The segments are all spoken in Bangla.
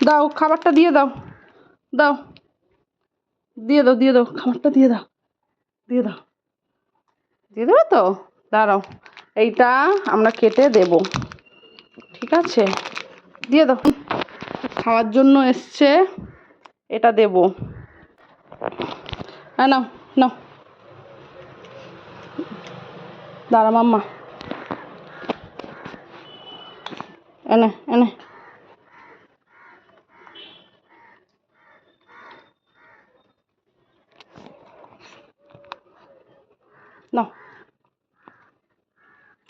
দাও খাবারটা দিয়ে দাও, দাও দিয়ে দাও, দিয়ে দাও খাবারটা দিয়ে দাও, দিয়ে দাও, দিয়ে দেবে তো? দাঁড়াও, এইটা আমরা কেটে দেব, ঠিক আছে? দিয়ে দাও। খাওয়ার জন্য এসছে, এটা দেব। হ্যাঁ নাও নাও, দাঁড়া মাম্মা, এনে এনে নাও।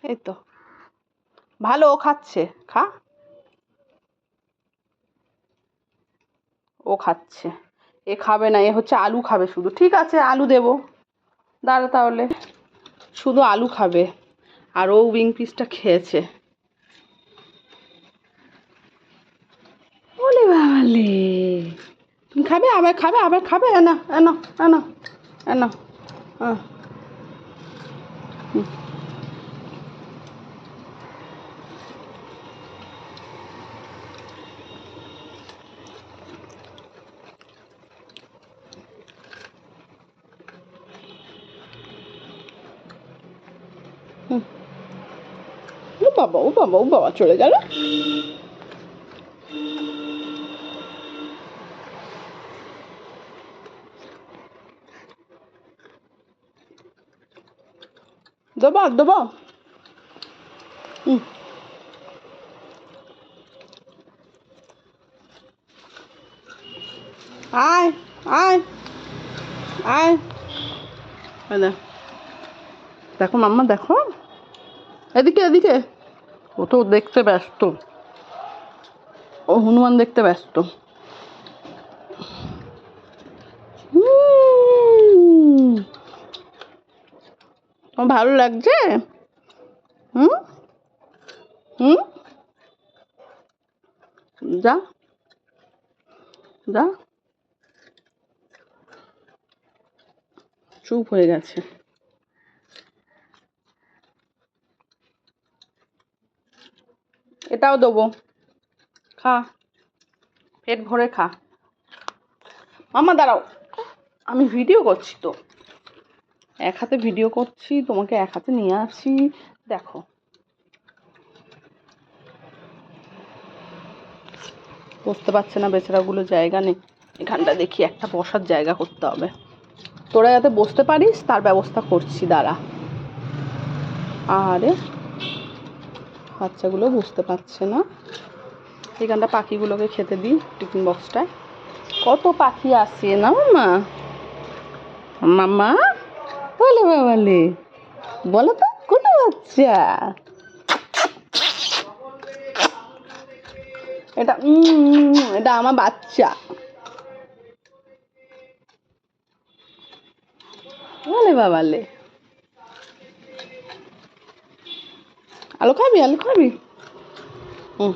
এই তো ভালো, ও খাচ্ছে, খা, ও খাচ্ছে। এ খাবে না, এ হচ্ছে আলু খাবে শুধু, ঠিক আছে আলু দেবো, দাঁড়া তাহলে। শুধু আলু খাবে, আর ও উইং পিসটা খেয়েছে। ওলে বাবালে, তুমি খাবে, আবার খাবে, আবার খাবে, এনা এনা এনা এনা, হ্যাঁ ও বাবা, ও বাবা, ও বাবা, চলে গেল। দেবো দেবো, আয় আয় আয়, দেখো মাম্মা দেখো, এদিকে এদিকে, ও তো দেখতে ব্যস্ত, ও হনুমান দেখতে ব্যস্ত। তোমার ভালো লাগছে? হুম হুম, যা যা, চুপ হয়ে গেছে। এটাও দেবো, খা, পেট ভরে খা। মাম্মা দাঁড়াও, আমি ভিডিও করছি তো, এক হাতে ভিডিও করছি, তোমাকে এক হাতে নিয়ে আসি, দেখো। বসতে পারছে না বেচারাগুলো, জায়গা নেই এখানটা, দেখি একটা বসার জায়গা করতে হবে। তোরা যাতে বসতে পারিস তার ব্যবস্থা করছি, দাঁড়া। আরে বাচ্চাগুলো বুঝতে পারছে না, এখানটা পাখিগুলোকে খেতে দিই টিফিন বক্সটায়। কত পাখি আসে না মাম্মা, মাম্মা বলে বাবালে, বলো তো কোনো বাচ্চা, এটা এটা আমার বাচ্চা, বলে বাবালে। আলু খাবি, আলু খাবি? হুম।